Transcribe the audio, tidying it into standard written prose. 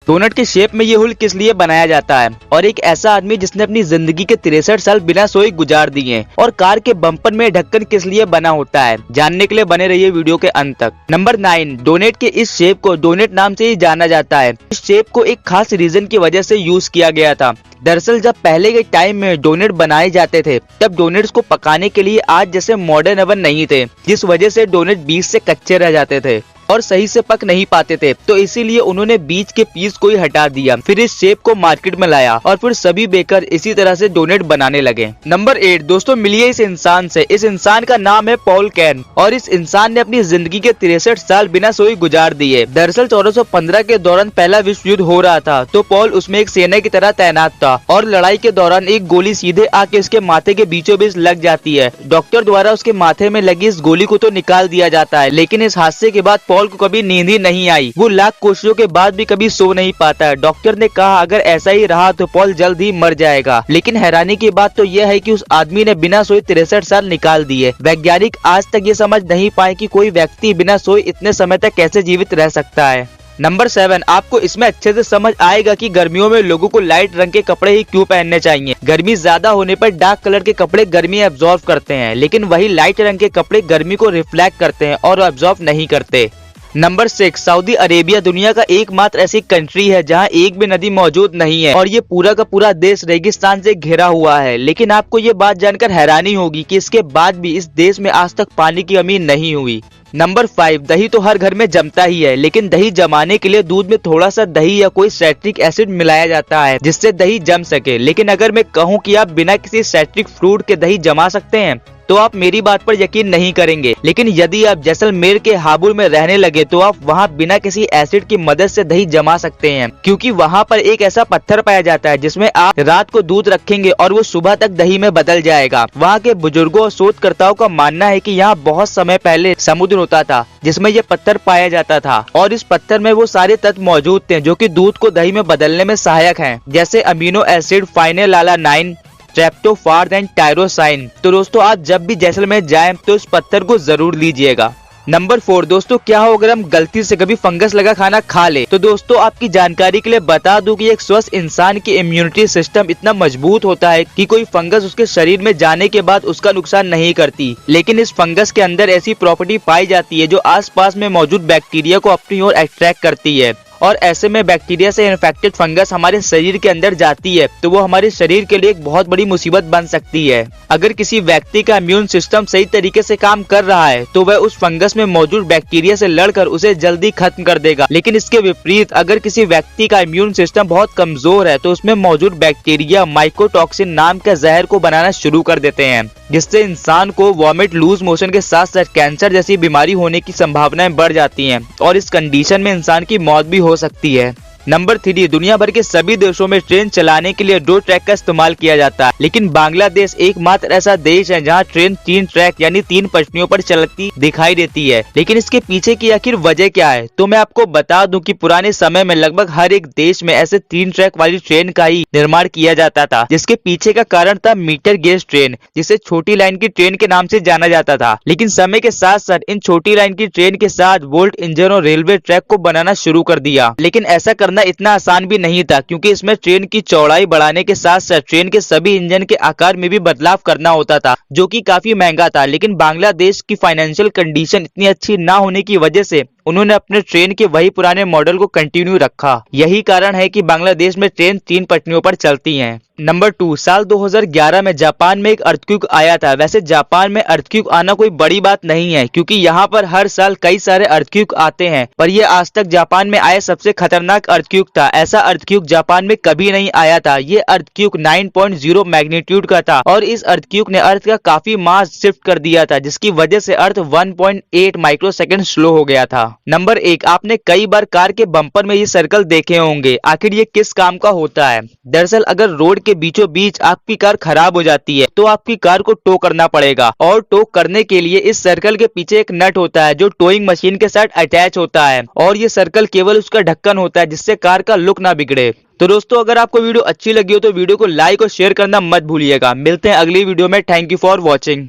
Donut के shape में ये हुल किस लिए बनाया जाता है, और एक ऐसा आदमी जिसने अपनी जिंदगी के 63 साल बिना सोए गुजार दिए, और कार के बम्पर में ढक्कन किस लिए बना होता है, जानने के लिए बने रहिए वीडियो के अंत तक। नंबर 9, डोनेट के इस शेप को डोनेट नाम से ही जाना जाता है। इस शेप को एक खास रीजन की वजह से यूज किया गया था। दरअसल जब पहले के टाइम में डोनेट बनाए जाते थे तब डोनेट्स को पकाने के लिए आज जैसे मॉडर्न ओवन नहीं थे, जिस वजह से डोनेट बीच से कच्चे रह जाते थे और सही से पक नहीं पाते थे, तो इसीलिए उन्होंने बीच के पीस को ही हटा दिया, फिर इस शेप को मार्केट में लाया और फिर सभी बेकर इसी तरह से डोनेट बनाने लगे। नंबर 8 दोस्तों, मिलिए इस इंसान से। इस इंसान का नाम है पॉल कैन और इस इंसान ने अपनी जिंदगी के 63 साल बिना सोए गुजार दिए। दरअसल 1415 के दौरान पहला विश्व युद्ध हो रहा था, तो पॉल उसमें एक सेना की तरह तैनात था और लड़ाई के दौरान एक गोली सीधे आके उसके माथे के बीचों बीच लग जाती है। डॉक्टर द्वारा उसके माथे में लगी इस गोली को तो निकाल दिया जाता है, लेकिन इस हादसे के बाद पॉल को कभी नींद ही नहीं आई। वो लाख कोशिशों के बाद भी कभी सो नहीं पाता है। डॉक्टर ने कहा अगर ऐसा ही रहा तो पॉल जल्द ही मर जाएगा, लेकिन हैरानी की बात तो यह है कि उस आदमी ने बिना सोए 63 साल निकाल दिए। वैज्ञानिक आज तक ये समझ नहीं पाए कि कोई व्यक्ति बिना सोए इतने समय तक कैसे जीवित रह सकता है। नंबर 7, आपको इसमें अच्छे से समझ आएगा कि गर्मियों में लोगों को लाइट रंग के कपड़े ही क्यों पहनने चाहिए। गर्मी ज्यादा होने पर डार्क कलर के कपड़े गर्मी एब्जॉर्ब करते हैं, लेकिन वही लाइट रंग के कपड़े गर्मी को रिफ्लेक्ट करते हैं और एब्जॉर्ब नहीं करते। नंबर 6, सऊदी अरेबिया दुनिया का एकमात्र ऐसी कंट्री है जहां एक भी नदी मौजूद नहीं है और ये पूरा का पूरा देश रेगिस्तान से घिरा हुआ है। लेकिन आपको ये बात जानकर हैरानी होगी कि इसके बाद भी इस देश में आज तक पानी की कमी नहीं हुई। नंबर 5, दही तो हर घर में जमता ही है, लेकिन दही जमाने के लिए दूध में थोड़ा सा दही या कोई साइट्रिक एसिड मिलाया जाता है जिससे दही जम सके। लेकिन अगर मैं कहूँ कि आप बिना किसी साइट्रिक फ्रूट के दही जमा सकते हैं तो आप मेरी बात पर यकीन नहीं करेंगे। लेकिन यदि आप जैसलमेर के हाबुड़ में रहने लगे तो आप वहाँ बिना किसी एसिड की मदद से दही जमा सकते हैं, क्योंकि वहाँ पर एक ऐसा पत्थर पाया जाता है जिसमें आप रात को दूध रखेंगे और वो सुबह तक दही में बदल जाएगा। वहाँ के बुजुर्गों और शोधकर्ताओं का मानना है कि यहाँ बहुत समय पहले समुद्र होता था जिसमें ये पत्थर पाया जाता था और इस पत्थर में वो सारे तत्व मौजूद थे जो कि दूध को दही में बदलने में सहायक हैं, जैसे अमीनो एसिड, फाइनेलालानाइन, ट्रेप्टोफार्न एंड टायरोसाइन। तो दोस्तों आप जब भी जैसलमेर जाएं तो इस पत्थर को जरूर लीजिएगा। नंबर 4 दोस्तों, क्या हो अगर हम गलती से कभी फंगस लगा खाना खा ले? तो दोस्तों आपकी जानकारी के लिए बता दूं कि एक स्वस्थ इंसान की इम्यूनिटी सिस्टम इतना मजबूत होता है कि कोई फंगस उसके शरीर में जाने के बाद उसका नुकसान नहीं करती। लेकिन इस फंगस के अंदर ऐसी प्रॉपर्टी पाई जाती है जो आसपास में मौजूद बैक्टीरिया को अपनी ओर अट्रैक्ट करती है, और ऐसे में बैक्टीरिया से इन्फेक्टेड फंगस हमारे शरीर के अंदर जाती है तो वो हमारे शरीर के लिए एक बहुत बड़ी मुसीबत बन सकती है। अगर किसी व्यक्ति का इम्यून सिस्टम सही तरीके से काम कर रहा है तो वह उस फंगस में मौजूद बैक्टीरिया से लड़कर उसे जल्दी खत्म कर देगा, लेकिन इसके विपरीत अगर किसी व्यक्ति का इम्यून सिस्टम बहुत कमजोर है तो उसमें मौजूद बैक्टीरिया माइकोटॉक्सिन नाम के जहर को बनाना शुरू कर देते हैं, जिससे इंसान को वॉमिट, लूज मोशन के साथ साथ कैंसर जैसी बीमारी होने की संभावनाएं बढ़ जाती हैं और इस कंडीशन में इंसान की मौत भी हो सकती है। नंबर 3, दुनिया भर के सभी देशों में ट्रेन चलाने के लिए 2 ट्रैक का इस्तेमाल किया जाता है, लेकिन बांग्लादेश एकमात्र ऐसा देश है जहां ट्रेन 3 ट्रैक यानी 3 पटरियों पर चलती दिखाई देती है। लेकिन इसके पीछे की आखिर वजह क्या है? तो मैं आपको बता दूं कि पुराने समय में लगभग हर एक देश में ऐसे 3 ट्रैक वाली ट्रेन का ही निर्माण किया जाता था, जिसके पीछे का कारण था मीटर गेज ट्रेन, जिसे छोटी लाइन की ट्रेन के नाम से जाना जाता था। लेकिन समय के साथ साथ इन छोटी लाइन की ट्रेन के साथ वोल्ट इंजन और रेलवे ट्रैक को बनाना शुरू कर दिया। लेकिन ऐसा करना इतना आसान भी नहीं था, क्योंकि इसमें ट्रेन की चौड़ाई बढ़ाने के साथ साथ ट्रेन के सभी इंजन के आकार में भी बदलाव करना होता था, जो कि काफी महंगा था। लेकिन बांग्लादेश की फाइनेंशियल कंडीशन इतनी अच्छी ना होने की वजह से उन्होंने अपने ट्रेन के वही पुराने मॉडल को कंटिन्यू रखा। यही कारण है कि बांग्लादेश में ट्रेन 3 पटरियों पर चलती हैं। नंबर 2, साल 2011 में जापान में एक अर्थक्वेक आया था। वैसे जापान में अर्थक्वेक आना कोई बड़ी बात नहीं है, क्योंकि यहाँ पर हर साल कई सारे अर्थक्वेक आते हैं, पर यह आज तक जापान में आए सबसे खतरनाक अर्थक्वेक था। ऐसा अर्थक्वेक जापान में कभी नहीं आया था। ये अर्थक्वेक 9.0 मैग्नीट्यूड का था और इस अर्थक्वेक ने अर्थ का काफी मास शिफ्ट कर दिया था, जिसकी वजह से अर्थ 1.8 माइक्रोसेकंड स्लो हो गया था। नंबर 1, आपने कई बार कार के बम्पर में ये सर्कल देखे होंगे। आखिर ये किस काम का होता है? दरअसल अगर रोड के बीचों बीच आपकी कार खराब हो जाती है तो आपकी कार को टो करना पड़ेगा, और टो करने के लिए इस सर्कल के पीछे एक नट होता है जो टोइंग मशीन के साथ अटैच होता है, और ये सर्कल केवल उसका ढक्कन होता है जिससे कार का लुक ना बिगड़े। तो दोस्तों अगर आपको वीडियो अच्छी लगी हो तो वीडियो को लाइक और शेयर करना मत भूलिएगा। मिलते हैं अगली वीडियो में। Thank you for watching.